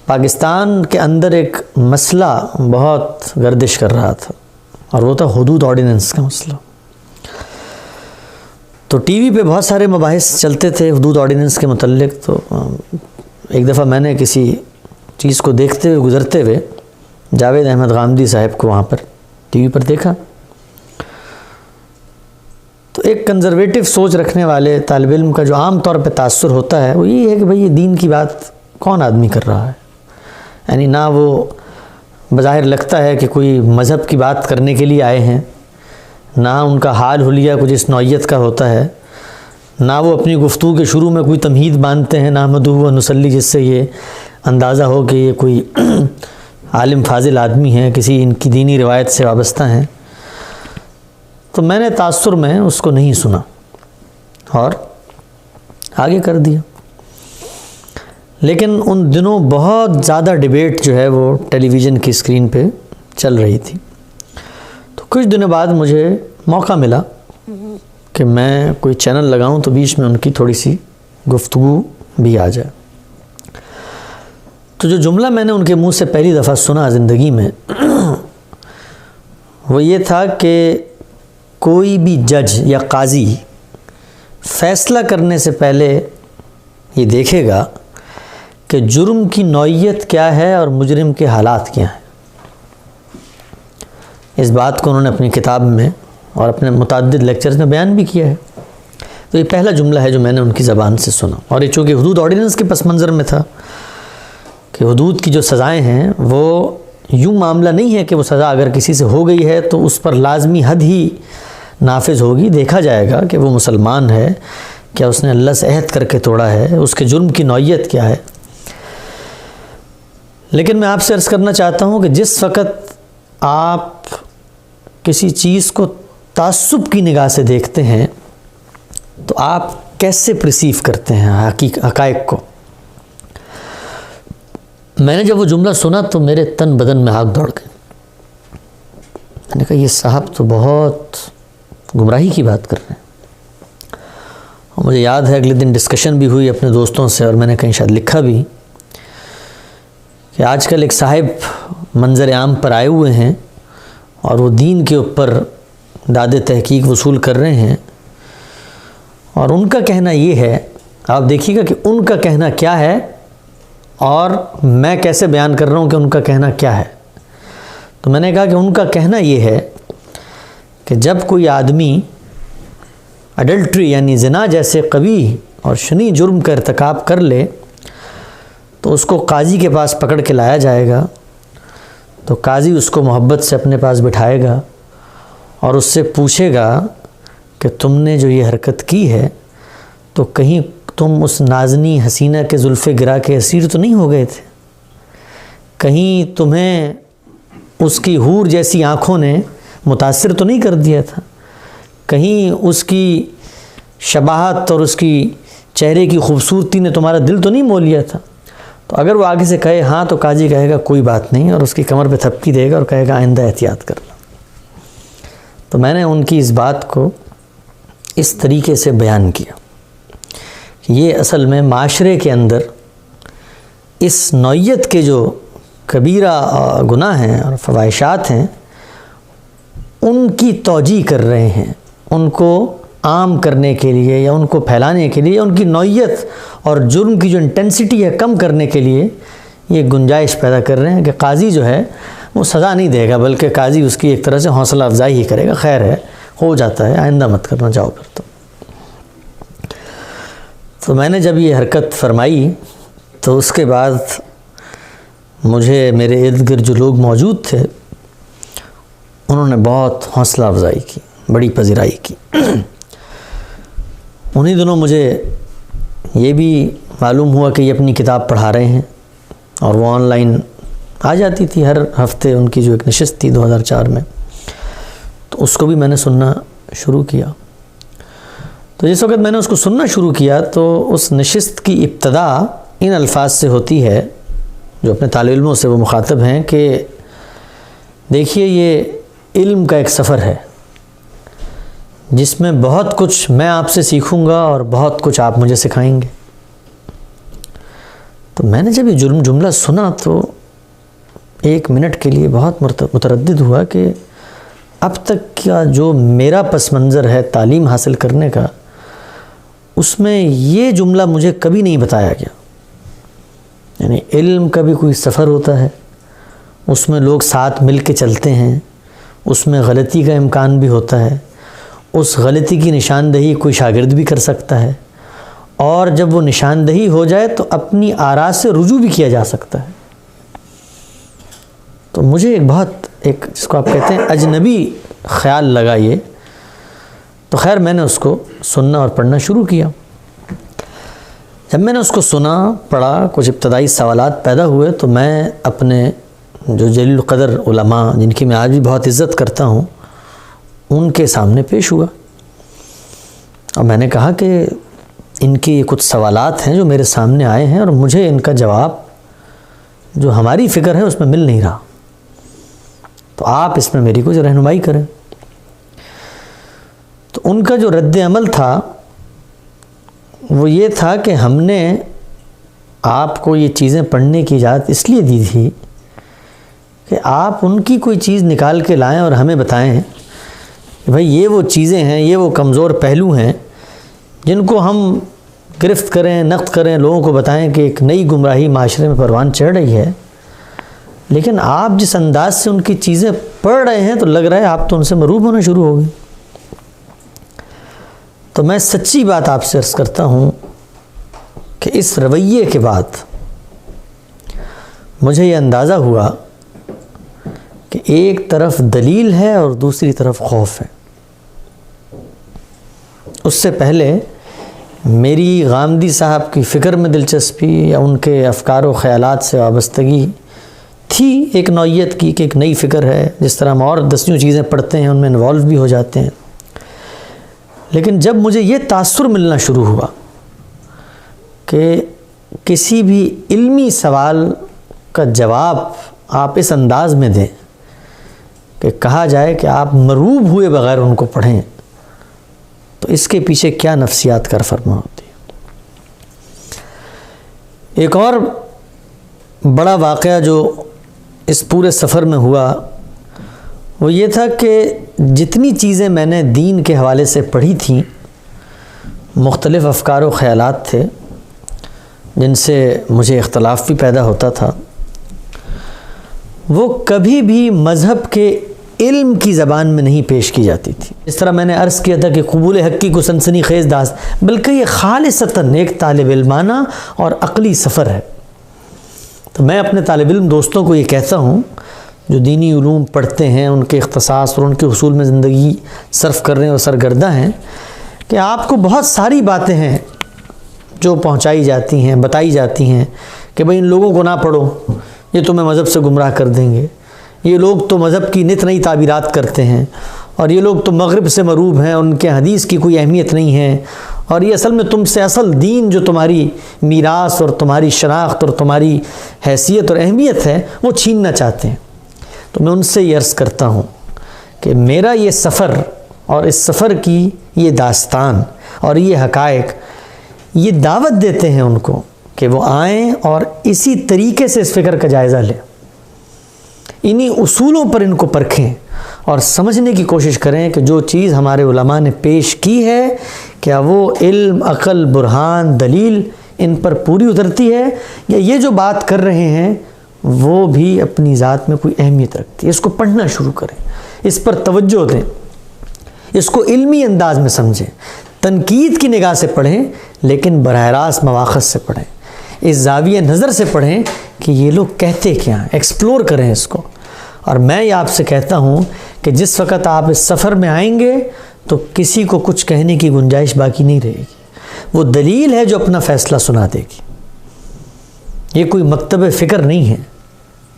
پاکستان کے اندر ایک مسئلہ بہت گردش کر رہا تھا، اور وہ تھا حدود آرڈیننس کا مسئلہ۔ تو ٹی وی پہ بہت سارے مباحث چلتے تھے حدود آرڈیننس کے متعلق۔ تو ایک دفعہ میں نے کسی چیز کو دیکھتے ہوئے گزرتے ہوئے جاوید احمد غامدی صاحب کو وہاں پر ٹی وی پر دیکھا، تو ایک کنزرویٹو سوچ رکھنے والے طالب علم کا جو عام طور پہ تاثر ہوتا ہے وہ یہ ہے کہ بھئی یہ دین کی بات کون آدمی کر رہا ہے، یعنی نہ وہ بظاہر لگتا ہے کہ کوئی مذہب کی بات کرنے کے لیے آئے ہیں، نہ ان کا حال حلیہ کچھ اس نوعیت کا ہوتا ہے، نہ وہ اپنی گفتگو کے شروع میں کوئی تمہید باندھتے ہیں نحمدہ و نصلی، جس سے یہ اندازہ ہو کہ یہ کوئی عالم فاضل آدمی ہیں، کسی ان کی دینی روایت سے وابستہ ہیں۔ تو میں نے تاثر میں اس کو نہیں سنا اور آگے کر دیا۔ لیکن ان دنوں بہت زیادہ ڈیبیٹ جو ہے وہ ٹیلی ویژن کی اسکرین پہ چل رہی تھی۔ تو کچھ دنوں بعد مجھے موقع ملا کہ میں کوئی چینل لگاؤں تو بیچ میں ان کی تھوڑی سی گفتگو بھی آ جائے۔ تو جو جملہ میں نے ان کے منہ سے پہلی دفعہ سنا زندگی میں وہ یہ تھا کہ کوئی بھی جج یا قاضی فیصلہ کرنے سے پہلے یہ دیکھے گا کہ جرم کی نوعیت کیا ہے اور مجرم کے حالات کیا ہیں۔ اس بات کو انہوں نے اپنی کتاب میں اور اپنے متعدد لیکچرز میں بیان بھی کیا ہے۔ تو یہ پہلا جملہ ہے جو میں نے ان کی زبان سے سنا، اور یہ چونکہ حدود آرڈیننس کے پس منظر میں تھا کہ حدود کی جو سزائیں ہیں وہ یوں معاملہ نہیں ہے کہ وہ سزا اگر کسی سے ہو گئی ہے تو اس پر لازمی حد ہی نافذ ہوگی، دیکھا جائے گا کہ وہ مسلمان ہے، کیا اس نے اللہ سے عہد کر کے توڑا ہے، اس کے جرم کی نوعیت کیا ہے۔ لیکن میں آپ سے عرض کرنا چاہتا ہوں کہ جس وقت آپ کسی چیز کو تعصب کی نگاہ سے دیکھتے ہیں تو آپ کیسے پرسیو کرتے ہیں حقائق کو۔ میں نے جب وہ جملہ سنا تو میرے تن بدن میں آگ دوڑ گئی۔ میں نے کہا یہ صاحب تو بہت گمراہی کی بات کر رہے ہیں۔ اور مجھے یاد ہے اگلے دن ڈسکشن بھی ہوئی اپنے دوستوں سے، اور میں نے کہیں شاید لکھا بھی کہ آج کل ایک صاحب منظر عام پر آئے ہوئے ہیں اور وہ دین کے اوپر داد تحقیق وصول کر رہے ہیں، اور ان کا کہنا یہ ہے، آپ دیکھیے گا کہ ان کا کہنا کیا ہے اور میں کیسے بیان کر رہا ہوں کہ ان کا کہنا کیا ہے۔ تو میں نے کہا کہ ان کا کہنا یہ ہے کہ جب کوئی آدمی اڈلٹری یعنی زنا جیسے قبیح اور شنیع جرم کا ارتکاب کر لے تو اس کو قاضی کے پاس پکڑ کے لایا جائے گا، تو قاضی اس کو محبت سے اپنے پاس بٹھائے گا اور اس سے پوچھے گا کہ تم نے جو یہ حرکت کی ہے تو کہیں تم اس نازنی حسینہ کے زلف گرا کے اسیر تو نہیں ہو گئے تھے، کہیں تمہیں اس کی حور جیسی آنکھوں نے متاثر تو نہیں کر دیا تھا، کہیں اس کی شباہت اور اس کی چہرے کی خوبصورتی نے تمہارا دل تو نہیں مول لیا تھا۔ تو اگر وہ آگے سے کہے ہاں تو قاضی کہے گا کوئی بات نہیں، اور اس کی کمر پہ تھپکی دے گا اور کہے گا آئندہ احتیاط کرنا۔ تو میں نے ان کی اس بات کو اس طریقے سے بیان کیا کہ یہ اصل میں معاشرے کے اندر اس نوعیت کے جو کبیرہ گناہ ہیں اور فواحشات ہیں ان کی توجیہ کر رہے ہیں، ان کو عام کرنے کے لیے یا ان کو پھیلانے کے لیے، ان کی نوعیت اور جرم کی جو انٹینسٹی ہے کم کرنے کے لیے یہ گنجائش پیدا کر رہے ہیں کہ قاضی جو ہے وہ سزا نہیں دے گا، بلکہ قاضی اس کی ایک طرح سے حوصلہ افزائی ہی کرے گا، خیر ہے ہو جاتا ہے آئندہ مت کرنا، جاؤ پھر۔ تو میں نے جب یہ حرکت فرمائی تو اس کے بعد مجھے میرے ارد گرد جو لوگ موجود تھے انہوں نے بہت حوصلہ افزائی کی، بڑی پذیرائی کی۔ انہی دنوں مجھے یہ بھی معلوم ہوا کہ یہ اپنی کتاب پڑھا رہے ہیں، اور وہ آن لائن آ جاتی تھی ہر ہفتے، ان کی جو ایک نشست تھی 2004 میں، تو اس کو بھی میں نے سننا شروع کیا۔ تو جس وقت میں نے اس کو سننا شروع کیا تو اس نشست کی ابتدا ان الفاظ سے ہوتی ہے جو اپنے طالب علموں سے وہ مخاطب ہیں کہ دیکھیے یہ علم کا ایک سفر ہے جس میں بہت کچھ میں آپ سے سیکھوں گا اور بہت کچھ آپ مجھے سکھائیں گے۔ تو میں نے جب یہ جملہ سنا تو 1 منٹ کے لیے بہت متردد ہوا کہ اب تک کا جو میرا پس منظر ہے تعلیم حاصل کرنے کا، اس میں یہ جملہ مجھے کبھی نہیں بتایا گیا. یعنی علم کا بھی کوئی سفر ہوتا ہے، اس میں لوگ ساتھ مل کے چلتے ہیں، اس میں غلطی کا امکان بھی ہوتا ہے، اس غلطی کی نشاندہی کوئی شاگرد بھی کر سکتا ہے، اور جب وہ نشاندہی ہو جائے تو اپنی آراء سے رجوع بھی کیا جا سکتا ہے. تو مجھے ایک جس کو آپ کہتے ہیں اجنبی خیال لگا یہ. تو خیر میں نے اس کو سننا اور پڑھنا شروع کیا. جب میں نے اس کو سنا پڑھا، کچھ ابتدائی سوالات پیدا ہوئے، تو میں اپنے جو جلیل القدر علماء جن کی میں آج بھی بہت عزت کرتا ہوں ان کے سامنے پیش ہوا، اور میں نے کہا کہ ان کی کچھ سوالات ہیں جو میرے سامنے آئے ہیں، اور مجھے ان کا جواب جو ہماری فکر ہے اس میں مل نہیں رہا، تو آپ اس میں میری کچھ رہنمائی کریں. تو ان کا جو رد عمل تھا وہ یہ تھا کہ ہم نے آپ کو یہ چیزیں پڑھنے کی اجازت اس لیے دی تھی کہ آپ ان کی کوئی چیز نکال کے لائیں اور ہمیں بتائیں کہ بھائی یہ وہ چیزیں ہیں، یہ وہ کمزور پہلو ہیں جن کو ہم گرفت کریں، نقد کریں، لوگوں کو بتائیں کہ ایک نئی گمراہی معاشرے میں پروان چڑھ رہی ہے. لیکن آپ جس انداز سے ان کی چیزیں پڑھ رہے ہیں تو لگ رہا ہے آپ تو ان سے مروب ہونا شروع ہو گئے. تو میں سچی بات آپ سے عرض کرتا ہوں کہ اس رویے کے بعد مجھے یہ اندازہ ہوا کہ ایک طرف دلیل ہے اور دوسری طرف خوف ہے. اس سے پہلے میری غامدی صاحب کی فکر میں دلچسپی یا ان کے افکار و خیالات سے وابستگی تھی ایک نوعیت کی کہ ایک نئی فکر ہے، جس طرح ہم اور دسیوں چیزیں پڑھتے ہیں ان میں انوالو بھی ہو جاتے ہیں. لیکن جب مجھے یہ تاثر ملنا شروع ہوا کہ کسی بھی علمی سوال کا جواب آپ اس انداز میں دیں کہ کہا جائے کہ آپ مروب ہوئے بغیر ان کو پڑھیں، تو اس کے پیچھے کیا نفسیات کار فرما ہوتی ہے. ایک اور بڑا واقعہ جو اس پورے سفر میں ہوا وہ یہ تھا کہ جتنی چیزیں میں نے دین کے حوالے سے پڑھی تھیں، مختلف افکار و خیالات تھے جن سے مجھے اختلاف بھی پیدا ہوتا تھا، وہ کبھی بھی مذہب کے علم کی زبان میں نہیں پیش کی جاتی تھی. اس طرح میں نے عرض کیا تھا کہ قبول حقی کو سنسنی خیز داست، بلکہ یہ خالصتاً ایک طالب علمانہ اور عقلی سفر ہے. تو میں اپنے طالب علم دوستوں کو یہ کہتا ہوں جو دینی علوم پڑھتے ہیں، ان کے اختصاص اور ان کے حصول میں زندگی صرف کر رہے ہیں اور سرگردہ ہیں، کہ آپ کو بہت ساری باتیں ہیں جو پہنچائی جاتی ہیں، بتائی جاتی ہیں کہ بھئی ان لوگوں کو نہ پڑھو، یہ تمہیں مذہب سے گمراہ کر دیں گے، یہ لوگ تو مذہب کی نت نئی تعبیرات کرتے ہیں، اور یہ لوگ تو مغرب سے مروب ہیں، ان کے حدیث کی کوئی اہمیت نہیں ہے، اور یہ اصل میں تم سے اصل دین جو تمہاری میراث اور تمہاری شناخت اور تمہاری حیثیت اور اہمیت ہے وہ چھیننا چاہتے ہیں. تو میں ان سے یہ عرض کرتا ہوں کہ میرا یہ سفر اور اس سفر کی یہ داستان اور یہ حقائق یہ دعوت دیتے ہیں ان کو کہ وہ آئیں اور اسی طریقے سے اس فکر کا جائزہ لیں، انہی اصولوں پر ان کو پرکھیں اور سمجھنے کی کوشش کریں کہ جو چیز ہمارے علماء نے پیش کی ہے کیا وہ علم، عقل، برہان، دلیل ان پر پوری اترتی ہے، یا یہ جو بات کر رہے ہیں وہ بھی اپنی ذات میں کوئی اہمیت رکھتی ہے. اس کو پڑھنا شروع کریں، اس پر توجہ دیں، اس کو علمی انداز میں سمجھیں، تنقید کی نگاہ سے پڑھیں لیکن براہ راست مواخذ سے پڑھیں، اس زاویہ نظر سے پڑھیں کہ یہ لوگ کہتے کیا ہیں، ایکسپلور کریں اس کو. اور میں یہ آپ سے کہتا ہوں کہ جس وقت آپ اس سفر میں آئیں گے تو کسی کو کچھ کہنے کی گنجائش باقی نہیں رہے گی، وہ دلیل ہے جو اپنا فیصلہ سنا دے گی. یہ کوئی مکتب فکر نہیں ہے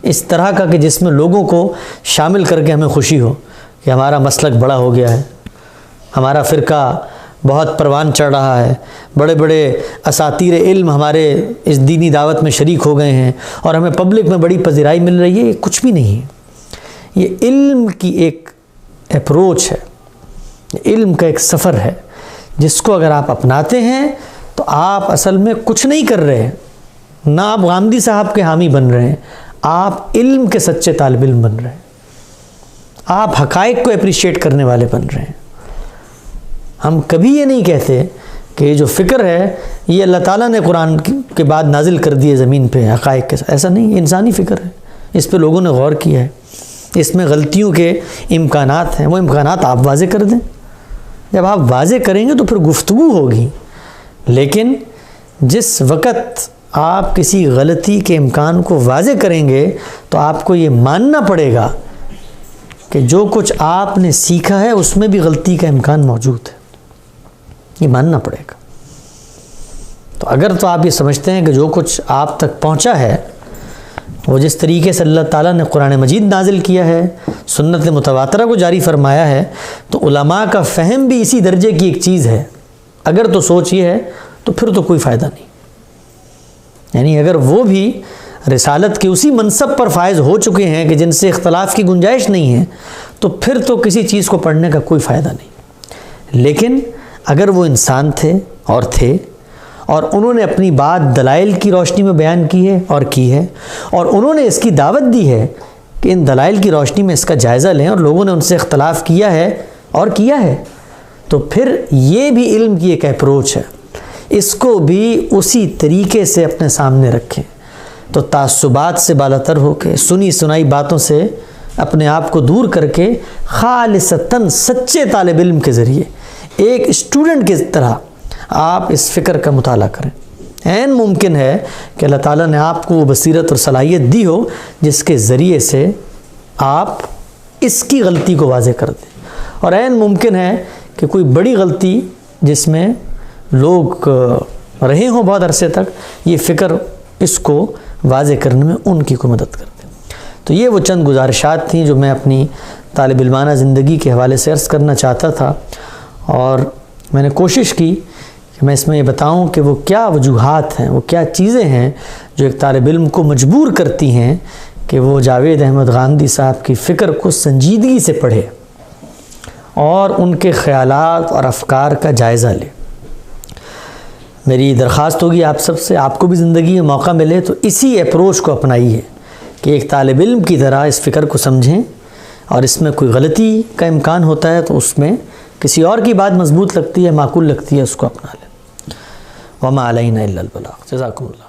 اس طرح کا کہ جس میں لوگوں کو شامل کر کے ہمیں خوشی ہو کہ ہمارا مسلک بڑا ہو گیا ہے، ہمارا فرقہ بہت پروان چڑھ رہا ہے، بڑے بڑے اساتیر علم ہمارے اس دینی دعوت میں شریک ہو گئے ہیں اور ہمیں پبلک میں بڑی پذیرائی مل رہی ہے. یہ کچھ بھی نہیں ہے، یہ علم کی ایک اپروچ ہے، علم کا ایک سفر ہے جس کو اگر آپ اپناتے ہیں تو آپ اصل میں کچھ نہیں کر رہے ہیں نہ آپ غامدی صاحب کے حامی بن رہے ہیں، آپ علم کے سچے طالب علم بن رہے ہیں، آپ حقائق کو اپریشیٹ کرنے والے بن رہے ہیں۔ ہم کبھی یہ نہیں کہتے کہ یہ جو فکر ہے یہ اللہ تعالیٰ نے قرآن کے بعد نازل کر دی ہے زمین پہ حقائق کے ساتھ، ایسا نہیں، یہ انسانی فکر ہے، اس پہ لوگوں نے غور کیا ہے، اس میں غلطیوں کے امکانات ہیں، وہ امکانات آپ واضح کر دیں۔ جب آپ واضح کریں گے تو پھر گفتگو ہوگی، لیکن جس وقت آپ کسی غلطی کے امکان کو واضح کریں گے تو آپ کو یہ ماننا پڑے گا کہ جو کچھ آپ نے سیکھا ہے اس میں بھی غلطی کا امکان موجود ہے، یہ ماننا پڑے گا۔ تو اگر تو آپ یہ سمجھتے ہیں کہ جو کچھ آپ تک پہنچا ہے وہ جس طریقے سے اللہ تعالیٰ نے قرآن مجید نازل کیا ہے، سنت متواترہ کو جاری فرمایا ہے، تو علماء کا فہم بھی اسی درجے کی ایک چیز ہے۔ اگر تو سوچ یہ ہے تو پھر تو کوئی فائدہ نہیں، یعنی اگر وہ بھی رسالت کے اسی منصب پر فائز ہو چکے ہیں کہ جن سے اختلاف کی گنجائش نہیں ہے، تو پھر تو کسی چیز کو پڑھنے کا کوئی فائدہ نہیں۔ لیکن اگر وہ انسان تھے اور انہوں نے اپنی بات دلائل کی روشنی میں بیان کی ہے اور انہوں نے اس کی دعوت دی ہے کہ ان دلائل کی روشنی میں اس کا جائزہ لیں، اور لوگوں نے ان سے اختلاف کیا ہے تو پھر یہ بھی علم کی ایک اپروچ ہے، اس کو بھی اسی طریقے سے اپنے سامنے رکھیں۔ تو تعصبات سے بالاتر ہو کے، سنی سنائی باتوں سے اپنے آپ کو دور کر کے خالصتاً سچے طالب علم کے ذریعے ایک اسٹوڈنٹ کی طرح آپ اس فکر کا مطالعہ کریں۔ عین ممکن ہے کہ اللہ تعالیٰ نے آپ کو وہ بصیرت اور صلاحیت دی ہو جس کے ذریعے سے آپ اس کی غلطی کو واضح کر دیں، اور عین ممکن ہے کہ کوئی بڑی غلطی جس میں لوگ رہے ہوں بہت عرصے تک، یہ فکر اس کو واضح کرنے میں ان کی کوئی مدد کر دے۔ تو یہ وہ چند گزارشات تھیں جو میں اپنی طالب علمانہ زندگی کے حوالے سے عرض کرنا چاہتا تھا، اور میں نے کوشش کی کہ میں اس میں یہ بتاؤں کہ وہ کیا وجوہات ہیں، وہ کیا چیزیں ہیں جو ایک طالب علم کو مجبور کرتی ہیں کہ وہ جاوید احمد غامدی صاحب کی فکر کو سنجیدگی سے پڑھے اور ان کے خیالات اور افکار کا جائزہ لے۔ میری درخواست ہوگی آپ سب سے، آپ کو بھی زندگی میں موقع ملے تو اسی اپروچ کو اپنائیے کہ ایک طالب علم کی طرح اس فکر کو سمجھیں، اور اس میں کوئی غلطی کا امکان ہوتا ہے تو اس میں کسی اور کی بات مضبوط لگتی ہے، معقول لگتی ہے، اس کو اپنا لیں۔ وما علینا الا البلاغ۔ جزاکم اللہ۔